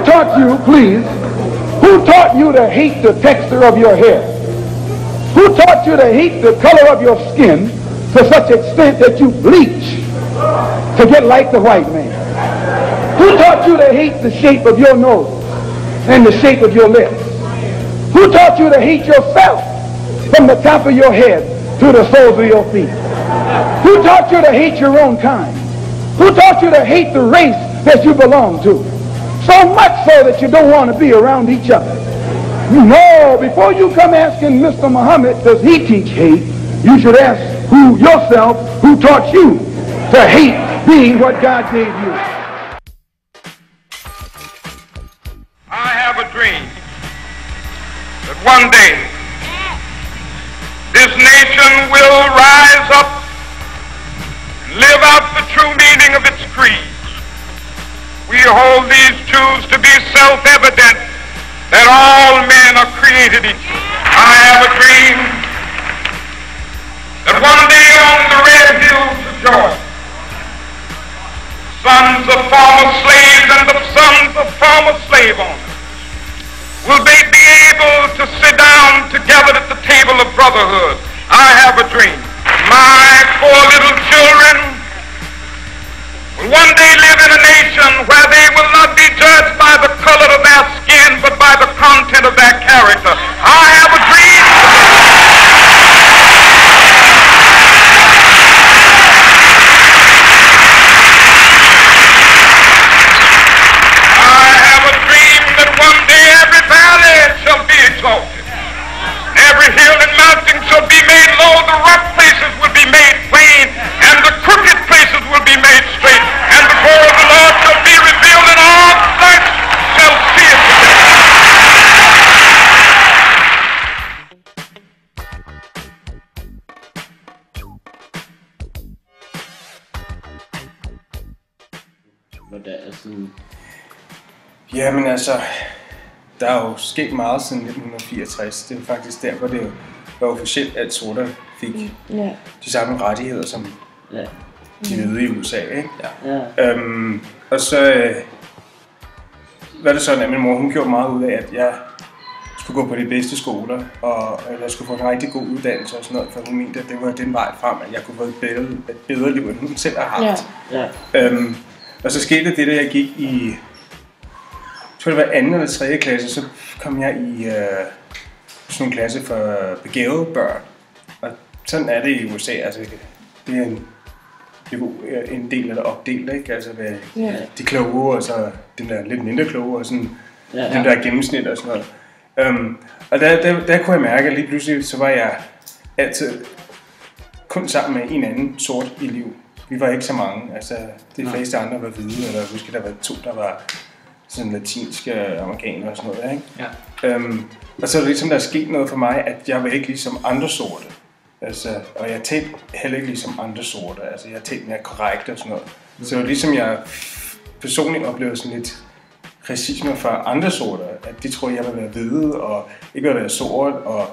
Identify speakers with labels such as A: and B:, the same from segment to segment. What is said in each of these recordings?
A: Who taught you, please, who taught you to hate the texture of your hair? Who taught you to hate the color of your skin to such extent that you bleach to get like the white man? Who taught you to hate the shape of your nose and the shape of your lips? Who taught you to hate yourself from the top of your head to the soles of your feet? Who taught you to hate your own kind? Who taught you to hate the race that you belong to? So much so that you don't want to be around each other. No, before you come asking Mr. Muhammad, does he teach hate, you should ask yourself who taught you to hate being what God gave you.
B: I have a dream that one day this nation will rise up and live out the true meaning of its creed. We hold these truths to be self-evident that all men are created equal. I have a dream that one day on the red hills of Georgia, sons of former slaves and the sons of former slave owners will be able to sit down together at the table of brotherhood. I have a dream. My four little children will one day live in a nation where they will not be judged by the color of their skin, but by the content of their character. I have a dream. I have a dream that one day every valley shall be exalted. Every hill and mountain shall be made low, the rough places will be made plain, and the crooked places will be made straight, and the glory of the Lord shall be revealed, and all flesh shall see it together.
C: Jamen altså, der er jo sket meget siden 1964. Det er jo faktisk der, hvor det var officielt, at sorte fik de samme rettigheder som de hvide i USA, ikke? Ja. Og så var det sådan, at min mor hun gjorde meget ud af, at jeg skulle gå på de bedste skoler, og jeg skulle få en rigtig god uddannelse og sådan noget, for hun mente, at det var den vej frem, at jeg kunne få et bedre liv, end hun selv har haft. Ja. Og så skete det, da jeg gik i, jeg tror det var 2. eller 3. klasse, så kom jeg i sådan en klasse for begavede børn. Og sådan er det i USA, altså det er en del eller opdelt, ikke? Altså de kloge, og så den der lidt mindre kloge, og sådan den der gennemsnit og sådan noget. Og der kunne jeg mærke, at lige pludselig så var jeg altid kun sammen med en anden sort i liv. Vi var ikke så mange, altså de fleste andre var hvide, eller jeg husker, der var 2, der var sådan latinske amerikanere og sådan noget, ikke? Ja. Og så er det ligesom, der er sket noget for mig, at jeg var ikke ligesom andre sorte. Altså, og jeg talte heller ikke ligesom andre sorte, altså jeg talte mere korrekt og sådan noget. Så det var ligesom, jeg personligt oplevede sådan lidt racisme fra andre sorte, at de troede, jeg ville være hvide og ikke ville være sort, og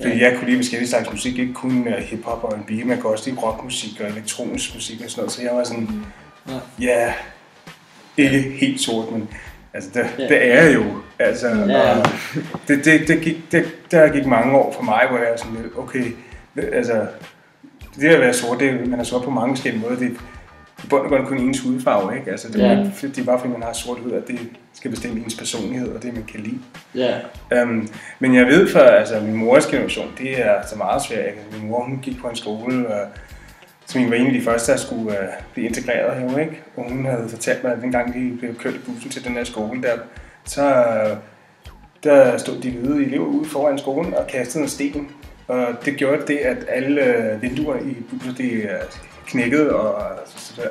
C: fordi jeg kunne lide forskellige slags musik, ikke kun hip-hop og R&B, men jeg kunne også lide rockmusik og elektronisk musik og sådan noget, så jeg var sådan, ikke helt sort, men altså det er jo, altså, der gik mange år for mig, hvor jeg sådan lidt, okay, altså, det at være sort, man er sort på mange forskellige måder, det er i bund og grund kun ens hudfarve, ikke? Altså, det er bare fordi man har sort hud, at det skal bestemme ens personlighed og det man kan lide. Men jeg ved for, altså min mors generation, det er altså meget svært. Min mor, hun gik på en skole, som var en af de første, der skulle blive integreret her, ikke? Og hun havde fortalt mig, at dengang de blev kørt i bussen til den her skole der, så der stod de hvide elever ude foran skolen og kastede en sten. Og det gjorde det, at alle vinduer i bussen, de knækkede, og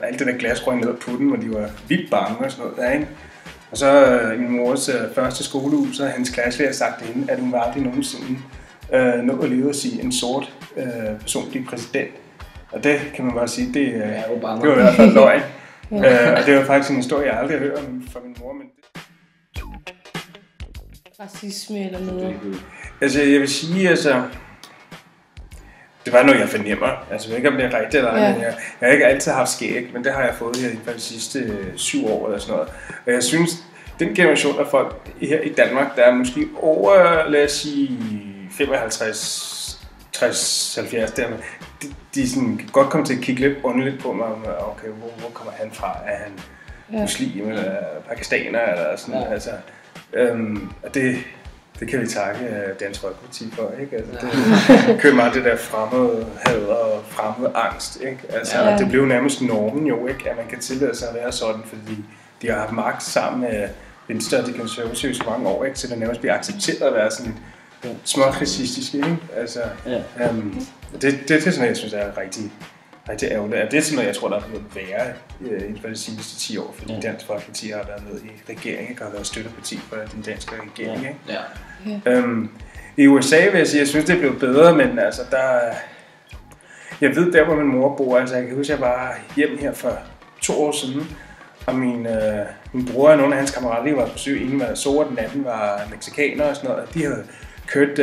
C: alt det der glas røg ned på den, hvor de var vildt bange og sådan noget der, ikke? Og så min mors første skoleuge, så havde hans klasselærer sagt til hende, at hun var aldrig nogensinde nået at leve at sige, en sort person blive præsident. Og det kan man bare sige, det var i hvert fald løgn. Og det var faktisk en historie, jeg aldrig har hørt fra min mor. Men
D: racisme eller noget?
C: Altså, jeg vil sige, altså, det var noget, jeg fornemmer. Altså, jeg ved ikke, om det er rigtigt eller ej, men jeg har ikke altid haft skæg, men det har jeg fået her i de sidste 7 år eller sådan noget. Og jeg synes, den generation af folk her i Danmark, der er måske over, lad os sige, 55, 60, 70 der, de sådan godt kommer til at kigge lidt underligt på mig, okay, hvor kommer han fra? Er han muslim eller pakistaner eller sådan, altså, det kan vi takke Dansk Folkeparti for, ikke? Altså, det kører meget det der fremmede had og fremmede angst, ikke? Altså, det blev nærmest normen jo, ikke? At man kan tillade sig at være sådan, fordi de har haft magt sammen med Venstre og de konservative så mange år, ikke? Så det nærmest bliver accepteret at være sådan lidt småt racistisk, ikke? Altså, det er sådan, jeg synes er rigtig ærgerligt. Det er sådan noget, jeg tror, der er blevet værre inden for de seneste 10 år, fordi Dansk Folkeparti har været med i regeringen og har været støtteparti for den danske regering, ikke? I USA vil jeg sige, jeg synes, det er blevet bedre, men altså, jeg ved der, hvor min mor bor, altså jeg kan huske, jeg var hjem her for 2 år siden, og min bror og nogle af hans kammerater, de var på besøg. En var sort, den anden var mexicaner og sådan noget, og de havde kørt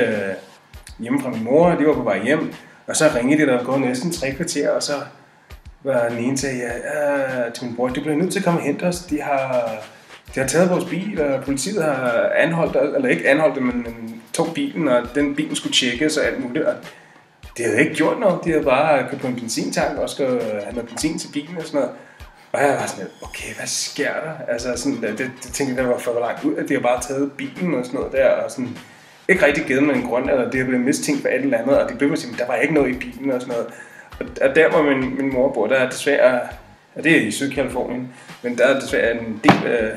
C: hjemme fra min mor, og de var på vej hjem, og så ringede de, der var gået næsten 3 kvarter, og så var den ene til min bror, de blev nødt til at komme og hente os, de har taget vores bil, og politiet har anholdt os, eller ikke anholdt det, men tog bilen, og den bilen skulle tjekkes og alt muligt, og de havde ikke gjort noget, de havde bare købt på en benzintank, og skulle have noget benzin til bilen og sådan noget. Og jeg var sådan lidt, okay, hvad sker der? Altså sådan, det tænkte jeg, der var for langt ud, at de har bare taget bilen og sådan noget der, og sådan, ikke rigtig givet mig en grund, eller det har blevet mistænkt for et eller andet, og de blev med at sige, der var ikke noget i bilen og sådan noget. Og der, hvor min mor bor, der er desværre, og det er i Sydkalifornien, men der er desværre en del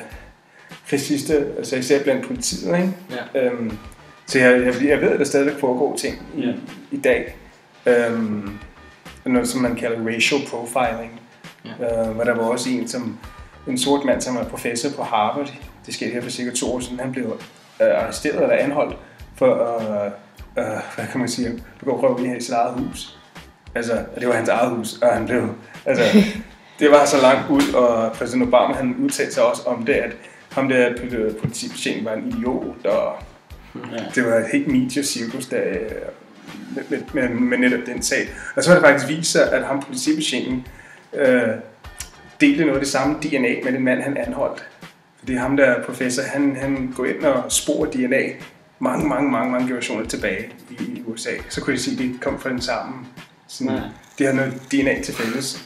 C: racister, altså især blandt politiet, ikke? Ja. Så jeg ved, at der stadigvæk foregår ting i dag, noget som man kalder racial profiling. Hvor der var også en sort mand, som var professor på Harvard. Det skete her for cirka 2 år siden. Han blev arresteret eller anholdt for at hvad kan man sige, begå røveri i sit eget hus. Altså, det var hans eget hus, og han blev, altså, det var så langt ud, og præsident Obama, han udtalte sig også om det, at ham der politibetjent var en idiot, og det var et helt mediecirkus, der med netop den sag. Og så var det faktisk vist sig, at ham politibetjenten delte noget af det samme DNA med den mand, han anholdt. Fordi ham der professor, han går ind og sporer DNA mange generationer tilbage i USA. Så kunne de sige, at de kom fra den samme. De har noget DNA til fælles.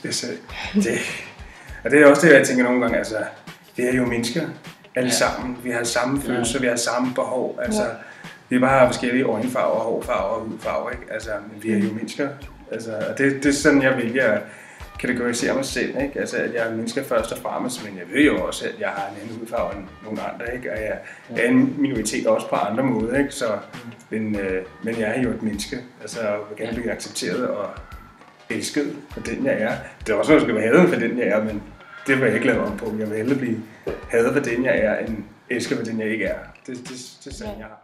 C: Og det er også det, jeg tænker nogle gange. Altså, vi er jo mennesker alle sammen. Vi har samme følelser, vi har samme behov. Altså, vi bare har forskellige øjenfarver, hårfarver og hudfarver, ikke? Altså, men vi er jo mennesker. Altså, og det er sådan, jeg vælger at kategorisere mig selv, ikke? Altså, at jeg er mennesker først og fremmest, men jeg ved jo også, at jeg har en anden hudfarve end nogle andre, ikke? Og jeg er en minoritet også på andre måder, ikke? Så, men jeg er jo et menneske, altså, jeg vil gerne blive accepteret og elsket for den, jeg er. Det er også noget, jeg skal være hadet for den, jeg er, men det vil jeg ikke lave om på. Jeg vil hellere blive hadet for den, jeg er, end elsket for den, jeg ikke er. Det er sådan, jeg har.